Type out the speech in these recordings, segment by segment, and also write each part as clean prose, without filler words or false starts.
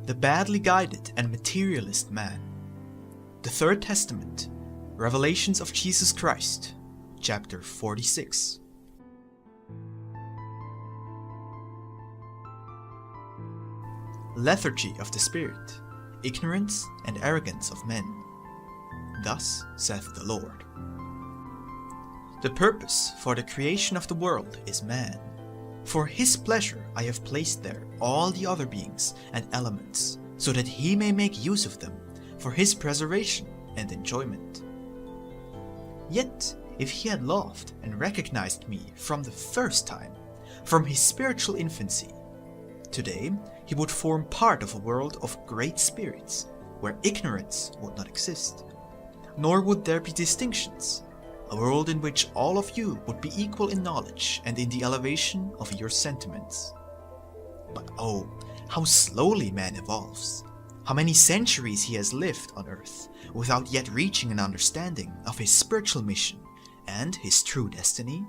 The Badly Guided and Materialist Man. The Third Testament. Revelations of Jesus Christ. Chapter 46. Lethargy of the Spirit, ignorance and arrogance of men. Thus saith the Lord. The purpose for the creation of the world is man. For his pleasure I have placed there all the other beings and elements, so that he may make use of them for his preservation and enjoyment. Yet, if he had loved and recognized me from the first time, from his spiritual infancy, today he would form part of a world of great spirits, where ignorance would not exist, nor would there be distinctions, a world in which all of you would be equal in knowledge and in the elevation of your sentiments. But oh, how slowly man evolves! How many centuries he has lived on earth without yet reaching an understanding of his spiritual mission and his true destiny?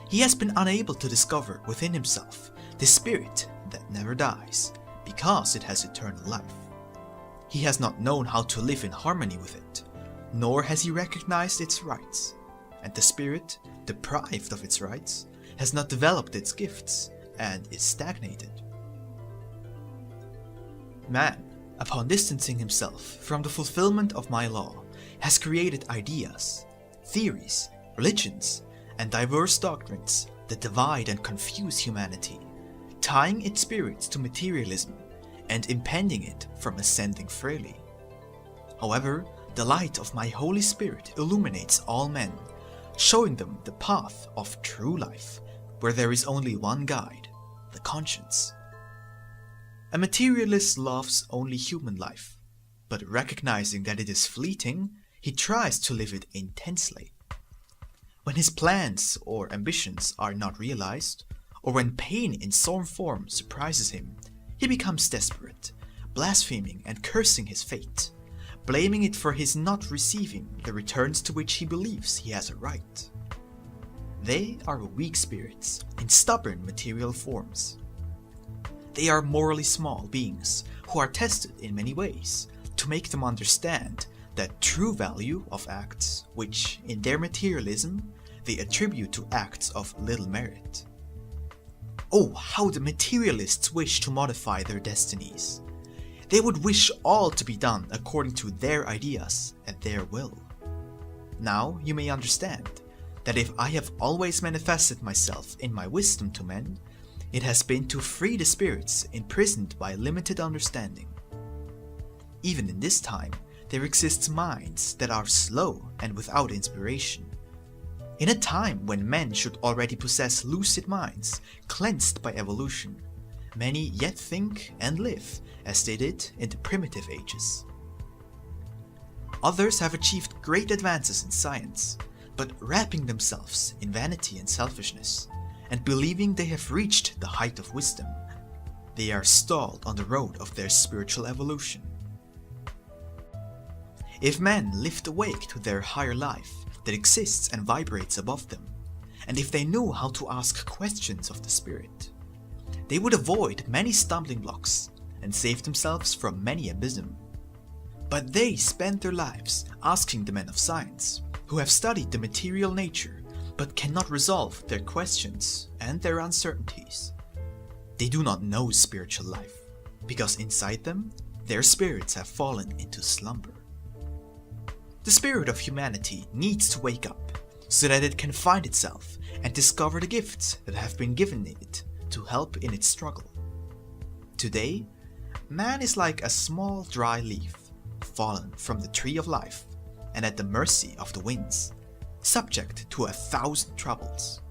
He has been unable to discover within himself the spirit that never dies, because it has eternal life. He has not known how to live in harmony with it, nor has he recognized its rights, and the spirit, deprived of its rights, has not developed its gifts and is stagnated. Man, upon distancing himself from the fulfillment of my law, has created ideas, theories, religions, and diverse doctrines that divide and confuse humanity, tying its spirits to materialism and impeding it from ascending freely. However, the light of my Holy Spirit illuminates all men, showing them the path of true life, where there is only one guide, the conscience. A materialist loves only human life, but recognizing that it is fleeting, he tries to live it intensely. When his plans or ambitions are not realized, or when pain in some form surprises him, he becomes desperate, blaspheming and cursing his fate, blaming it for his not receiving the returns to which he believes he has a right. They are weak spirits in stubborn material forms. They are morally small beings who are tested in many ways to make them understand that true value of acts which, in their materialism, they attribute to acts of little merit. Oh, how the materialists wish to modify their destinies! They would wish all to be done according to their ideas and their will. Now you may understand that if I have always manifested myself in my wisdom to men, it has been to free the spirits imprisoned by limited understanding. Even in this time, there exists minds that are slow and without inspiration. In a time when men should already possess lucid minds, cleansed by evolution, many yet think and live as they did in the primitive ages. Others have achieved great advances in science, but wrapping themselves in vanity and selfishness, and believing they have reached the height of wisdom, they are stalled on the road of their spiritual evolution. If men lift awake to their higher life that exists and vibrates above them, and if they knew how to ask questions of the Spirit, they would avoid many stumbling blocks and save themselves from many abysm. But they spend their lives asking the men of science, who have studied the material nature but cannot resolve their questions and their uncertainties. They do not know spiritual life, because inside them, their spirits have fallen into slumber. The spirit of humanity needs to wake up, so that it can find itself and discover the gifts that have been given it to help in its struggle. Today, man is like a small dry leaf, fallen from the tree of life, and at the mercy of the winds, subject to 1,000 troubles.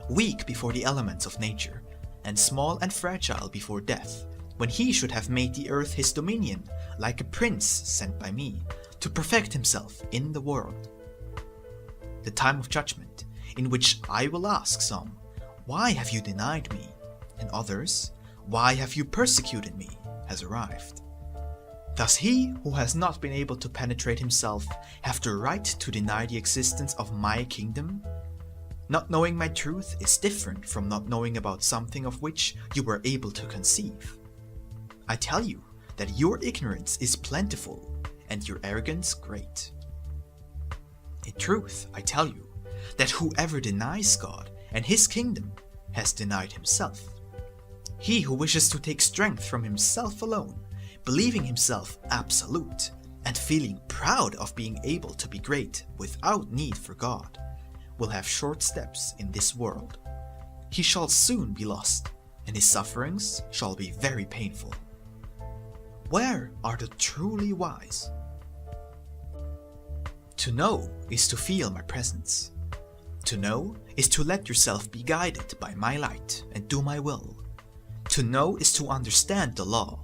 Weak before the elements of nature, and small and fragile before death, when he should have made the earth his dominion, like a prince sent by me, to perfect himself in the world. The time of judgment, in which I will ask some, "Why have you denied me?" and others, "Why have you persecuted me?" has arrived. Does he who has not been able to penetrate himself have the right to deny the existence of my kingdom? Not knowing my truth is different from not knowing about something of which you were able to conceive. I tell you that your ignorance is plentiful and your arrogance great. In truth, I tell you that whoever denies God and his kingdom has denied himself. He who wishes to take strength from himself alone, believing himself absolute, and feeling proud of being able to be great without need for God, will have short steps in this world. He shall soon be lost, and his sufferings shall be very painful. Where are the truly wise? To know is to feel my presence. To know is to let yourself be guided by my light and do my will. To know is to understand the law.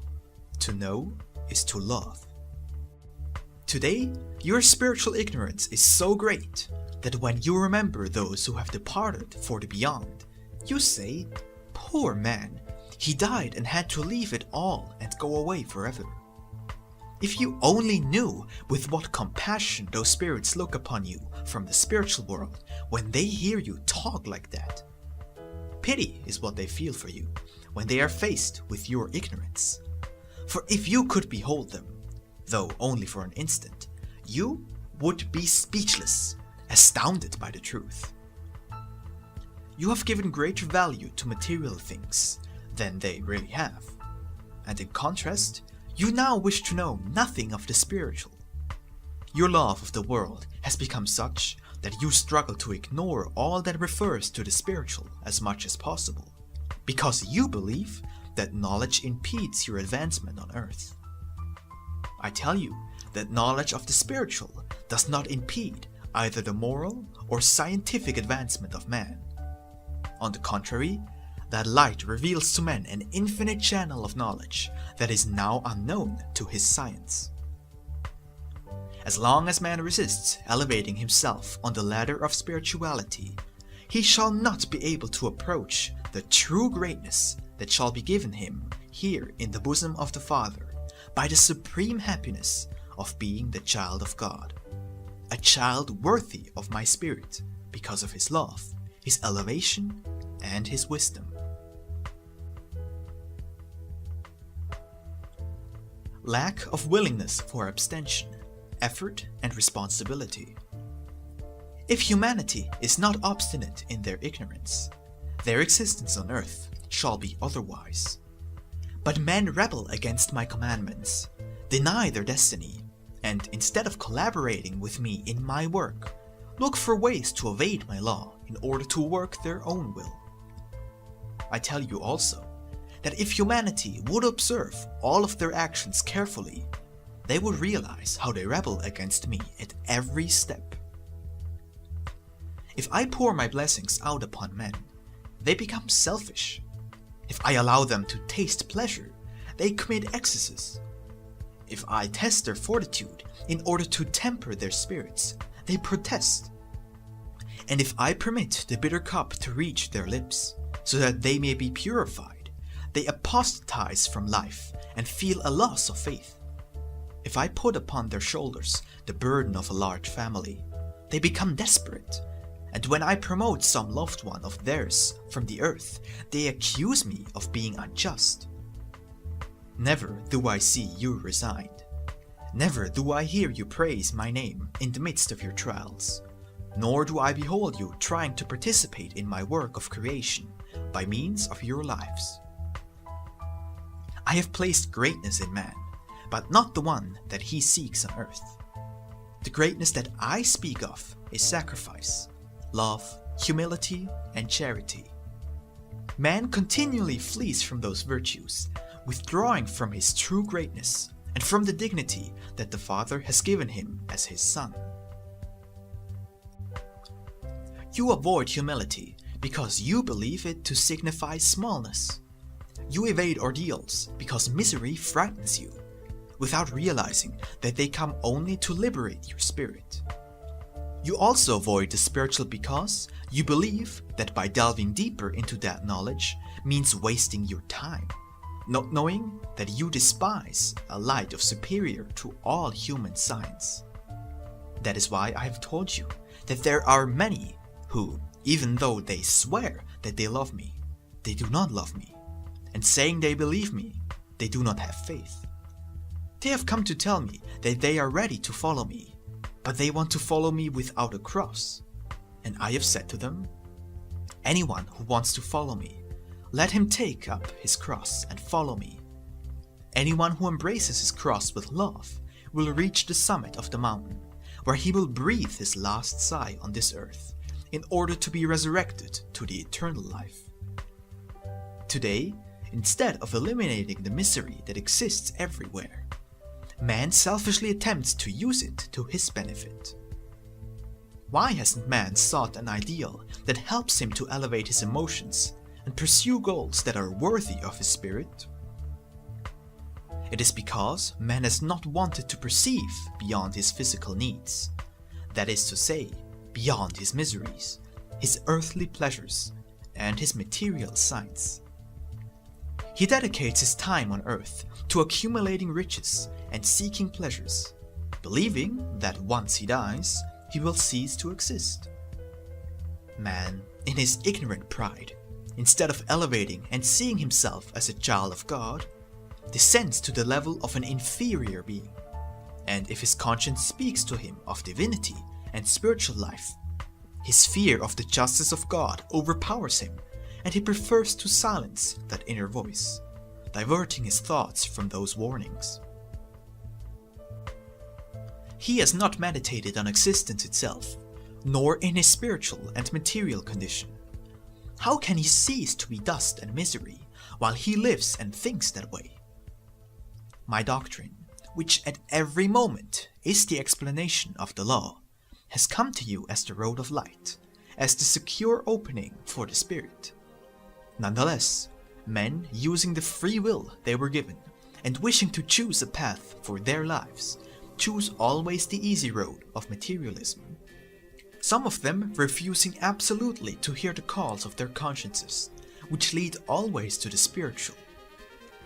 To know is to love. Today, your spiritual ignorance is so great that when you remember those who have departed for the beyond, you say, "Poor man, he died and had to leave it all and go away forever." If you only knew with what compassion those spirits look upon you from the spiritual world when they hear you talk like that. Pity is what they feel for you when they are faced with your ignorance. For if you could behold them, though only for an instant, you would be speechless, astounded by the truth. You have given greater value to material things than they really have, and in contrast, you now wish to know nothing of the spiritual. Your love of the world has become such that you struggle to ignore all that refers to the spiritual as much as possible, because you believe that knowledge impedes your advancement on earth. I tell you that knowledge of the spiritual does not impede either the moral or scientific advancement of man. On the contrary, that light reveals to men an infinite channel of knowledge that is now unknown to his science. As long as man resists elevating himself on the ladder of spirituality, he shall not be able to approach the true greatness that shall be given him here in the bosom of the Father by the supreme happiness of being the child of God, a child worthy of my spirit because of his love, his elevation, and his wisdom. Lack of willingness for abstention, effort, and responsibility. If humanity is not obstinate in their ignorance, their existence on earth shall be otherwise. But men rebel against my commandments, deny their destiny, and instead of collaborating with me in my work, look for ways to evade my law in order to work their own will. I tell you also that if humanity would observe all of their actions carefully, they would realize how they rebel against me at every step. If I pour my blessings out upon men, they become selfish. If I allow them to taste pleasure, they commit excesses. If I test their fortitude in order to temper their spirits, they protest. And if I permit the bitter cup to reach their lips, so that they may be purified, they apostatize from life and feel a loss of faith. If I put upon their shoulders the burden of a large family, they become desperate. And when I promote some loved one of theirs from the earth, they accuse me of being unjust. Never do I see you resigned. Never do I hear you praise my name in the midst of your trials. Nor do I behold you trying to participate in my work of creation by means of your lives. I have placed greatness in man, but not the one that he seeks on earth. The greatness that I speak of is sacrifice, love, humility, and charity. Man continually flees from those virtues, withdrawing from his true greatness and from the dignity that the Father has given him as his Son. You avoid humility because you believe it to signify smallness. You evade ordeals because misery frightens you, without realizing that they come only to liberate your spirit. You also avoid the spiritual because you believe that by delving deeper into that knowledge means wasting your time, not knowing that you despise a light of superior to all human science. That is why I have told you that there are many who, even though they swear that they love me, they do not love me, and saying they believe me, they do not have faith. They have come to tell me that they are ready to follow me, but they want to follow me without a cross. And I have said to them, anyone who wants to follow me, let him take up his cross and follow me. Anyone who embraces his cross with love will reach the summit of the mountain, where he will breathe his last sigh on this earth, in order to be resurrected to the eternal life. Today, instead of eliminating the misery that exists everywhere, man selfishly attempts to use it to his benefit. Why hasn't man sought an ideal that helps him to elevate his emotions and pursue goals that are worthy of his spirit? It is because man has not wanted to perceive beyond his physical needs, that is to say, beyond his miseries, his earthly pleasures, and his material signs. He dedicates his time on earth to accumulating riches and seeking pleasures, believing that once he dies, he will cease to exist. Man, in his ignorant pride, instead of elevating and seeing himself as a child of God, descends to the level of an inferior being, and if his conscience speaks to him of divinity and spiritual life, his fear of the justice of God overpowers him, and he prefers to silence that inner voice, diverting his thoughts from those warnings. He has not meditated on existence itself, nor in his spiritual and material condition. How can he cease to be dust and misery while he lives and thinks that way? My doctrine, which at every moment is the explanation of the law, has come to you as the road of light, as the secure opening for the spirit. Nonetheless, men using the free will they were given and wishing to choose a path for their lives, choose always the easy road of materialism. Some of them refusing absolutely to hear the calls of their consciences, which lead always to the spiritual,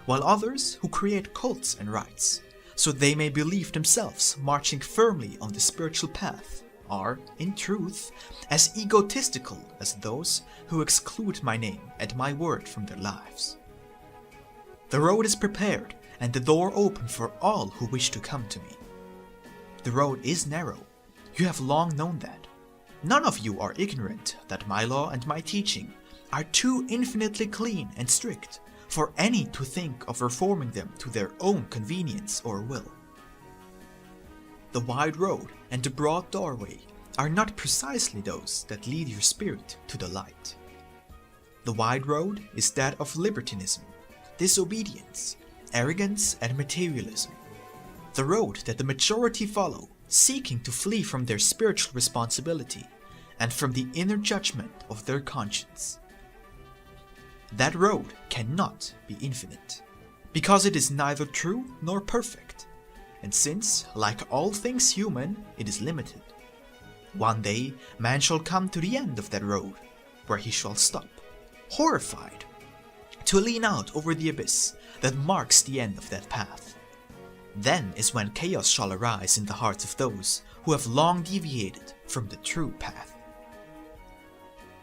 while others who create cults and rites, so they may believe themselves marching firmly on the spiritual path, are, in truth, as egotistical as those who exclude my name and my word from their lives. The road is prepared and the door open for all who wish to come to me. The road is narrow, you have long known that. None of you are ignorant that my law and my teaching are too infinitely clean and strict for any to think of reforming them to their own convenience or will. The wide road and the broad doorway are not precisely those that lead your spirit to the light. The wide road is that of libertinism, disobedience, arrogance, and materialism. The road that the majority follow, seeking to flee from their spiritual responsibility and from the inner judgment of their conscience. That road cannot be infinite, because it is neither true nor perfect, and since, like all things human, it is limited. One day man shall come to the end of that road, where he shall stop, horrified, to lean out over the abyss that marks the end of that path. Then is when chaos shall arise in the hearts of those who have long deviated from the true path.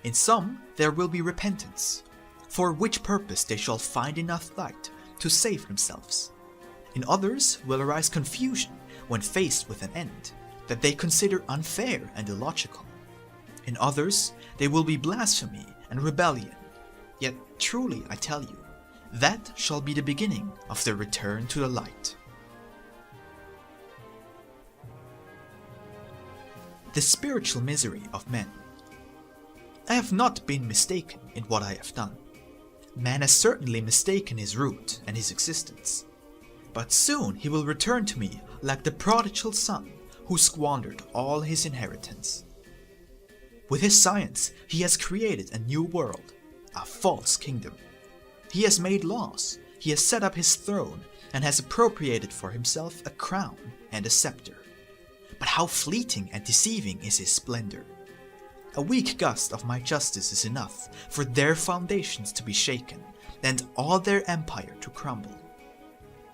In some there will be repentance, for which purpose they shall find enough light to save themselves. In others will arise confusion when faced with an end that they consider unfair and illogical. In others there will be blasphemy and rebellion. Yet truly I tell you, that shall be the beginning of their return to the light. The spiritual misery of men. I have not been mistaken in what I have done. Man has certainly mistaken his root and his existence. But soon he will return to me like the prodigal son who squandered all his inheritance. With his science he has created a new world, a false kingdom. He has made laws, he has set up his throne, and has appropriated for himself a crown and a scepter. But how fleeting and deceiving is his splendor! A weak gust of my justice is enough for their foundations to be shaken, and all their empire to crumble.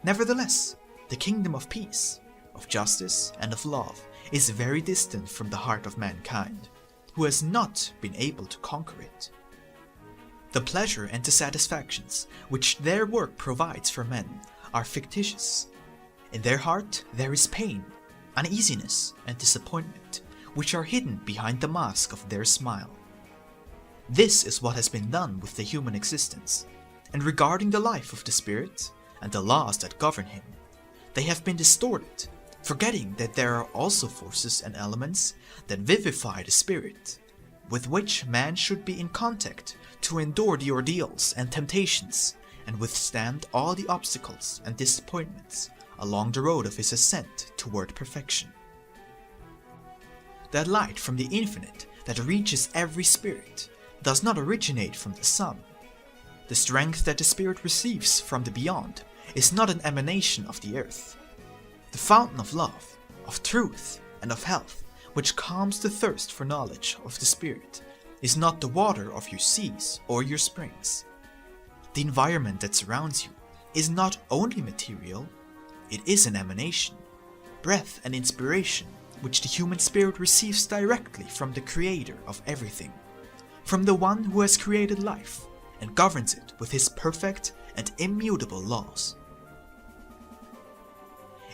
Nevertheless, the kingdom of peace, of justice, and of love is very distant from the heart of mankind, who has not been able to conquer it. The pleasure and the satisfactions which their work provides for men are fictitious. In their heart there is pain, uneasiness, and disappointment, which are hidden behind the mask of their smile. This is what has been done with the human existence, and regarding the life of the spirit and the laws that govern him, they have been distorted, forgetting that there are also forces and elements that vivify the spirit, with which man should be in contact to endure the ordeals and temptations and withstand all the obstacles and disappointments along the road of his ascent toward perfection. That light from the infinite that reaches every spirit does not originate from the sun. The strength that the spirit receives from the beyond is not an emanation of the earth. The fountain of love, of truth, and of health, which calms the thirst for knowledge of the spirit, is not the water of your seas or your springs. The environment that surrounds you is not only material, it is an emanation, breath and inspiration which the human spirit receives directly from the creator of everything, from the one who has created life and governs it with his perfect and immutable laws.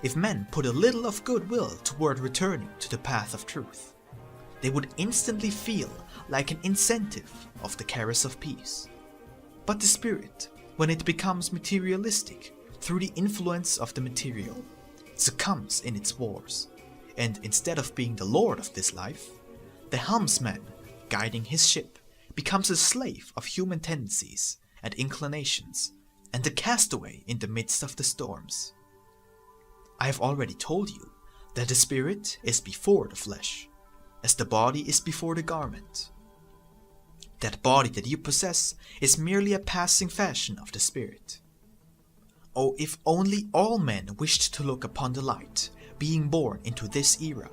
If men put a little of goodwill toward returning to the path of truth, they would instantly feel like an incentive of the caress of peace. But the spirit, when it becomes materialistic through the influence of the material, succumbs in its wars, and instead of being the lord of this life, the helmsman guiding his ship becomes a slave of human tendencies and inclinations, and a castaway in the midst of the storms. I have already told you that the spirit is before the flesh, as the body is before the garment. That body that you possess is merely a passing fashion of the spirit. Oh, if only all men wished to look upon the light being born into this era,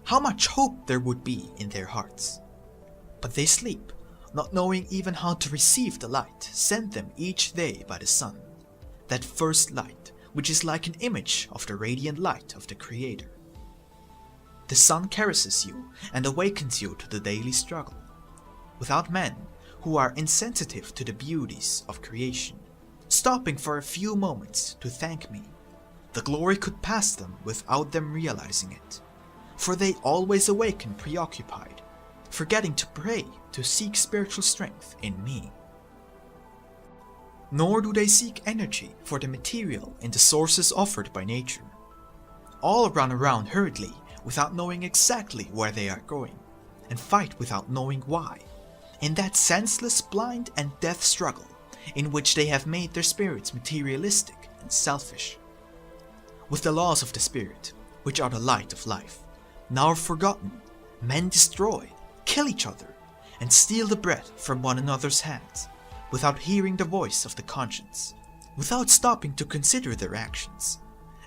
how much hope there would be in their hearts. But they sleep, not knowing even how to receive the light sent them each day by the sun, that first light which is like an image of the radiant light of the Creator. The sun caresses you and awakens you to the daily struggle. Without men, who are insensitive to the beauties of creation, stopping for a few moments to thank me, the glory could pass them without them realizing it, for they always awaken preoccupied, forgetting to pray to seek spiritual strength in me. Nor do they seek energy for the material in the sources offered by nature. All run around hurriedly without knowing exactly where they are going, and fight without knowing why, in that senseless, blind and death struggle in which they have made their spirits materialistic and selfish. With the laws of the spirit, which are the light of life, now forgotten, men destroy, kill each other, and steal the bread from one another's hands, without hearing the voice of the conscience, without stopping to consider their actions,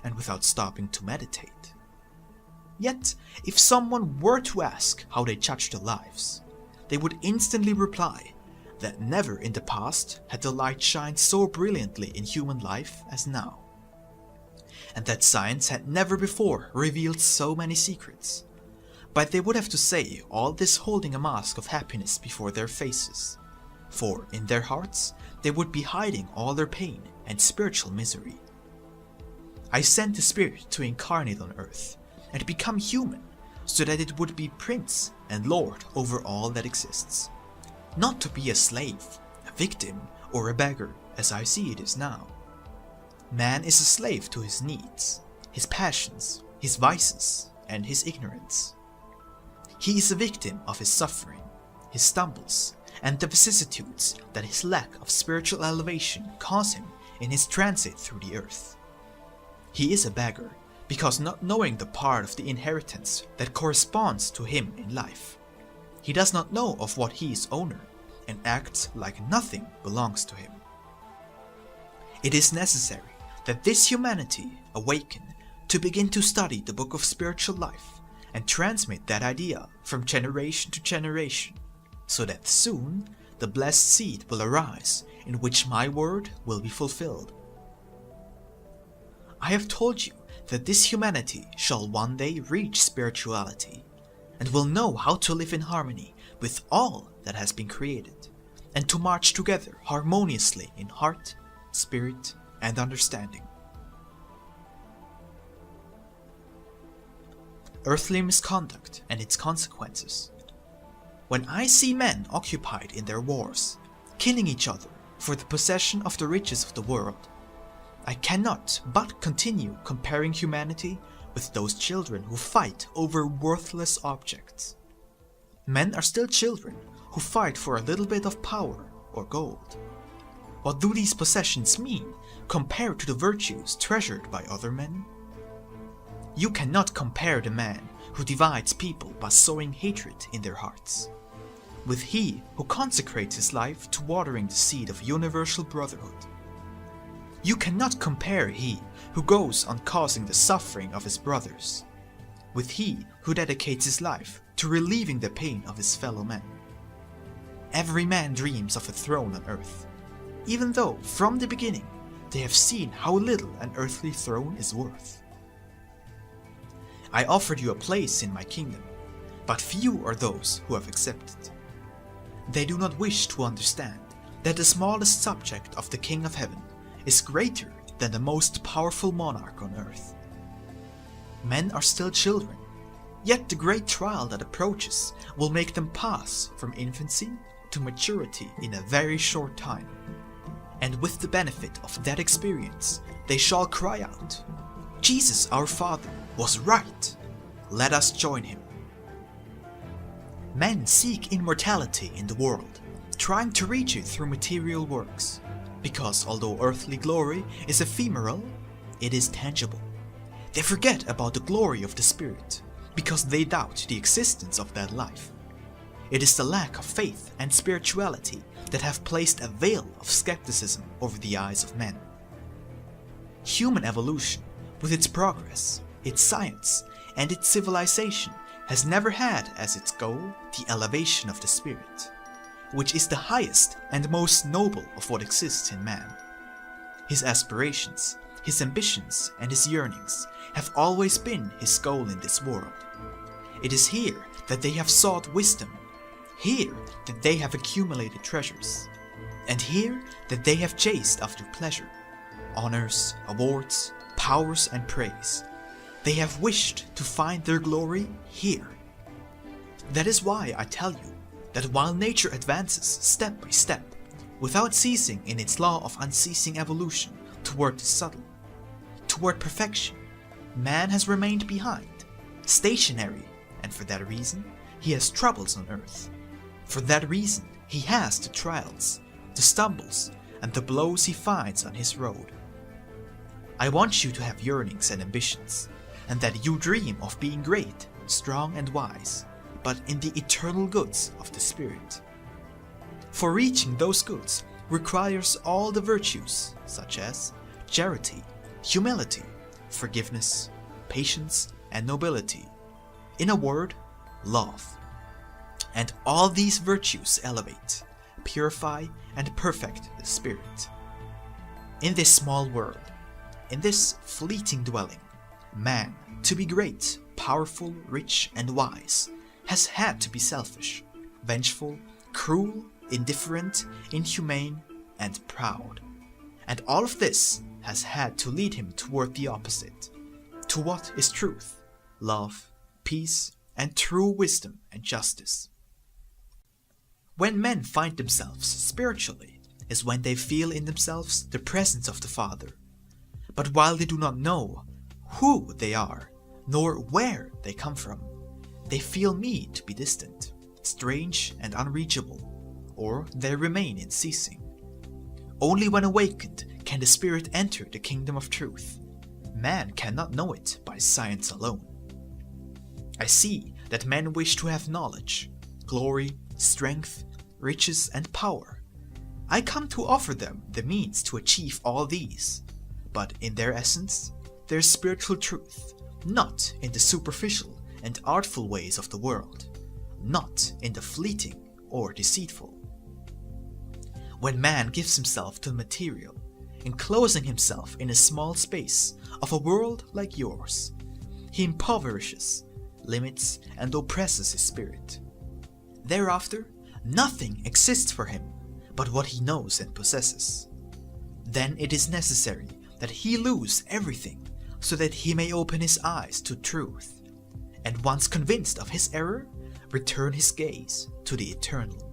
and without stopping to meditate. Yet, if someone were to ask how they judge their lives, they would instantly reply that never in the past had the light shined so brilliantly in human life as now, and that science had never before revealed so many secrets. But they would have to say all this holding a mask of happiness before their faces, for in their hearts they would be hiding all their pain and spiritual misery. I sent the spirit to incarnate on earth and become human, so that it would be prince and lord over all that exists, not to be a slave, a victim, or a beggar as I see it is now. Man is a slave to his needs, his passions, his vices, and his ignorance. He is a victim of his suffering, his stumbles, and the vicissitudes that his lack of spiritual elevation cause him in his transit through the earth. He is a beggar because, not knowing the part of the inheritance that corresponds to him in life, he does not know of what he is owner, and acts like nothing belongs to him. It is necessary that this humanity awaken to begin to study the book of spiritual life and transmit that idea from generation to generation, so that soon the blessed seed will arise in which my word will be fulfilled. I have told you that this humanity shall one day reach spirituality, and will know how to live in harmony with all that has been created, and to march together harmoniously in heart, spirit, and understanding. Earthly misconduct and its consequences. When I see men occupied in their wars, killing each other for the possession of the riches of the world, I cannot but continue comparing humanity with those children who fight over worthless objects. Men are still children who fight for a little bit of power or gold. What do these possessions mean compared to the virtues treasured by other men? You cannot compare the man who divides people by sowing hatred in their hearts with he who consecrates his life to watering the seed of universal brotherhood. You cannot compare he who goes on causing the suffering of his brothers with he who dedicates his life to relieving the pain of his fellow men. Every man dreams of a throne on earth, even though from the beginning they have seen how little an earthly throne is worth. I offered you a place in my kingdom, but few are those who have accepted. They do not wish to understand that the smallest subject of the King of Heaven is greater than the most powerful monarch on earth. Men are still children, yet the great trial that approaches will make them pass from infancy to maturity in a very short time. And with the benefit of that experience, they shall cry out, "Jesus our Father was right, let us join him." Men seek immortality in the world, trying to reach it through material works, because although earthly glory is ephemeral, it is tangible. They forget about the glory of the spirit, because they doubt the existence of that life. It is the lack of faith and spirituality that have placed a veil of skepticism over the eyes of men. Human evolution, with its progress, its science, and its civilization, has never had as its goal the elevation of the spirit, which is the highest and most noble of what exists in man. His aspirations, his ambitions, and his yearnings have always been his goal in this world. It is here that they have sought wisdom, here that they have accumulated treasures, and here that they have chased after pleasure, honors, awards, powers, and praise. They have wished to find their glory here. That is why I tell you that while nature advances step by step, without ceasing in its law of unceasing evolution toward the subtle, toward perfection, man has remained behind, stationary, and for that reason he has troubles on earth. For that reason he has the trials, the stumbles, and the blows he finds on his road. I want you to have yearnings and ambitions, and that you dream of being great, strong, and wise, but in the eternal goods of the Spirit. For reaching those goods requires all the virtues, such as charity, humility, forgiveness, patience, and nobility. In a word, love. And all these virtues elevate, purify, and perfect the spirit. In this small world, in this fleeting dwelling, man, to be great, powerful, rich, and wise, has had to be selfish, vengeful, cruel, indifferent, inhumane, and proud. And all of this has had to lead him toward the opposite, to what is truth, love, peace, and true wisdom and justice. When men find themselves spiritually is when they feel in themselves the presence of the Father. But while they do not know who they are, nor where they come from, they feel me to be distant, strange, and unreachable, or they remain in ceasing. Only when awakened can the spirit enter the kingdom of truth. Man cannot know it by science alone. I see that men wish to have knowledge, glory, strength, riches, and power. I come to offer them the means to achieve all these, but in their essence, their spiritual truth, not in the superficial and artful ways of the world, not in the fleeting or deceitful. When man gives himself to the material, enclosing himself in a small space of a world like yours, he impoverishes, limits, and oppresses his spirit. Thereafter, nothing exists for him but what he knows and possesses. Then it is necessary that he lose everything so that he may open his eyes to truth, and once convinced of his error, return his gaze to the eternal.